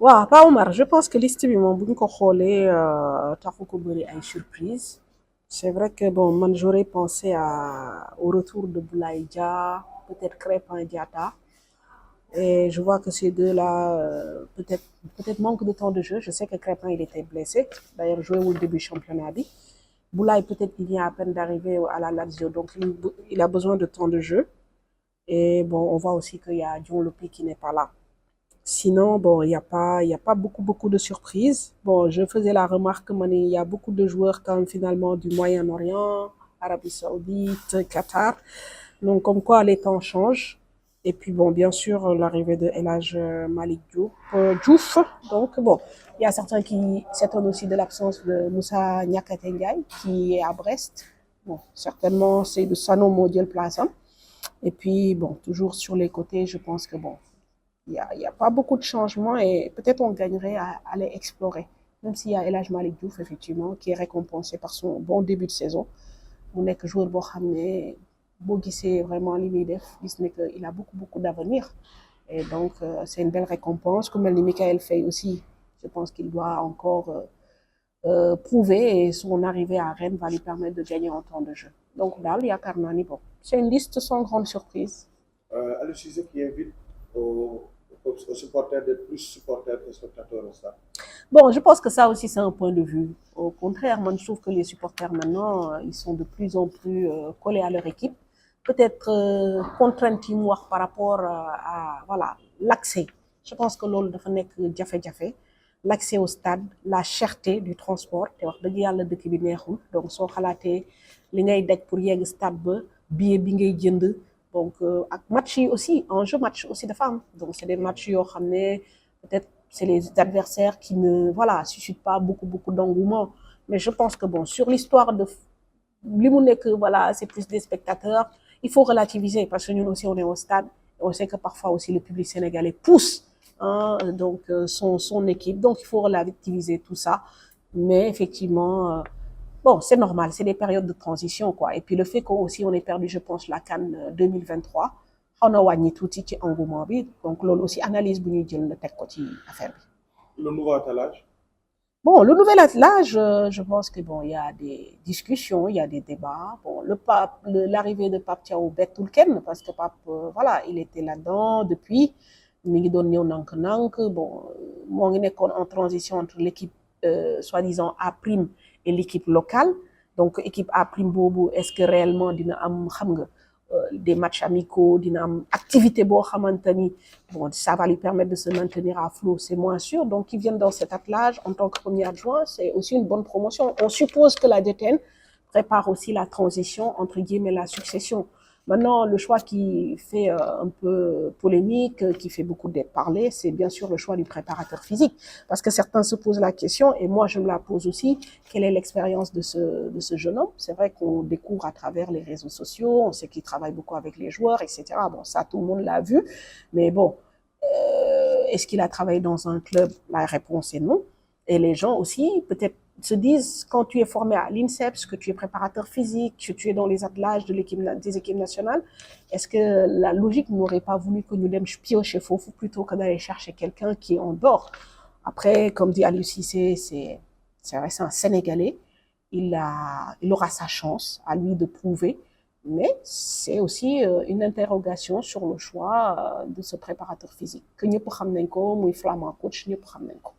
waaw Pa Omar je pense que liste bi moom bu ñu ko xoolee taxu ko bëri ay surprise c'est vrai que bon man j'aurais pensé au retour de Boulaye Dia peut-être Crépin Diatta et je vois que ces deux-là peut-être manque de temps de jeu je sais que Crépin il était blessé d'ailleurs joué au début championnat bi Boulaye peut-être il vient à peine d'arriver à la Lazio donc il a besoin de temps de jeu et bon on voit aussi qu'il y a Dion Lopy qui n'est pas là. Sinon, bon, il y a pas beaucoup de surprises. Bon, je faisais la remarque, il y a beaucoup de joueurs quand même finalement du Moyen-Orient, Arabie Saoudite, Qatar. Donc, comme quoi les temps changent. Et puis, bon, bien sûr, l'arrivée de El Hadj Malik Diouf. Donc, bon, il y a certains qui s'étonnent aussi de l'absence de Moussa Niakate Ndiaye, qui est à Brest. Bon, certainement, c'est de Sano Modiel Place. Hein. Et puis, bon, toujours sur les côtés, je pense que, bon, il y a pas beaucoup de changements et peut-être on gagnerait à aller explorer. Même s'il y a El Hadj Malick Diouf, effectivement, qui est récompensé par son bon début de saison. mu nekk joueur boo xam ne boo gisee vraiment li muy def gis ne que il a beaucoup d'avenir et donc c'est une belle récompense ku mel ni Michael Faye aussi je pense qu'il doit encore prouver et son arrivée à Rennes va lui permettre de gagner en temps de jeu donc daal yaakaar naa ni bon c'est une liste sans grande surprise. Aliou Cissé qui invite aux supporters d'être plus supporters que spectateurs au stade. Bon, je pense que ça aussi, c'est un point de vue. Au contraire, moi, je trouve que les supporters maintenant, ils sont de plus en plus collés à leur équipe. Peut-être contraints par rapport voilà, l'accès. Je pense que l'on dafa nek jafé-jafé. L'accès au stade, la cherté du transport. Te wax deug yalla dëkk bi neexul. Donc so xalaté li ngay daj pour yegg stade ba, billet bi ngay jënd. Donc ak match yi aussi, enjeu match aussi de femmes. Donc c'est des matchs yo xamné peut-être c'est les adversaires qui ne voilà, suscitent pas beaucoup d'engouement. Mais je pense que bon, sur l'histoire de Limoune que voilà, c'est plus des spectateurs, il faut relativiser parce que nous aussi on est au stade, on sait que parfois aussi le public sénégalais pousse hein, donc son équipe, donc il faut relativiser tout ça. Mais effectivement, bon, c'est normal, c'est des périodes de transition quoi. Et puis le fait qu'on aussi on ait perdu, je pense, la CAN 2023, on a wàññi tuuti ci engouement bi donc loolu aussi analyse bu ñuy jël na teg ko ci affaire bi. Le nouveau attelage. Bon, le nouvel attelage, je pense que bon, il y a des discussions, il y a des débats. Bon, l'arrivée de Pape Thiaw bettul kenn parce que Pape, voilà, il était là-dedans depuis. Mi ngi doon ñëw nank-nank. Bon, moo ngi nekkoon en transition entre l'équipe soi-disant A prime et l'équipe locale. Donc équipe A prime boobu est-ce que réellement dina am xam nga des matchs amicaux, dina am activité boo xamante ni bon, ça va lui permettre de se maintenir à flot, c'est moins sûr. Donc, qu'ils viennent dans cet attelage en tant que premier adjoint, c'est aussi une bonne promotion. On suppose que la DTN prépare aussi la transition, entre guillemets, la succession. Maintenant, le choix qui fait un peu polémique, qui fait beaucoup d'être parlé, c'est bien sûr le choix du préparateur physique. Parce que certains se posent la question, et moi je me la pose aussi, quelle est l'expérience de ce jeune homme? C'est vrai qu'on découvre à travers les réseaux sociaux, on sait qu'il travaille beaucoup avec les joueurs, etc. Bon, ça, tout le monde l'a vu. Mais bon, est-ce qu'il a travaillé dans un club? La réponse est non. Et les gens aussi, peut-être, se disent, quand tu es formé à l'INSEPS, que tu es préparateur physique, que tu es dans les attelages des équipes nationales, est-ce que la logique n'aurait pas voulu que nous l'aimions piocher Fofou plutôt que d'aller chercher quelqu'un qui est en dehors? Après, comme dit Aliou Cissé, c'est vrai, c'est un Sénégalais. Il aura sa chance à lui de prouver. Mais c'est aussi une interrogation sur le choix de ce préparateur physique. Que ñëpp xam nañ ko muy Flamand coach ñëpp xam nañ ko.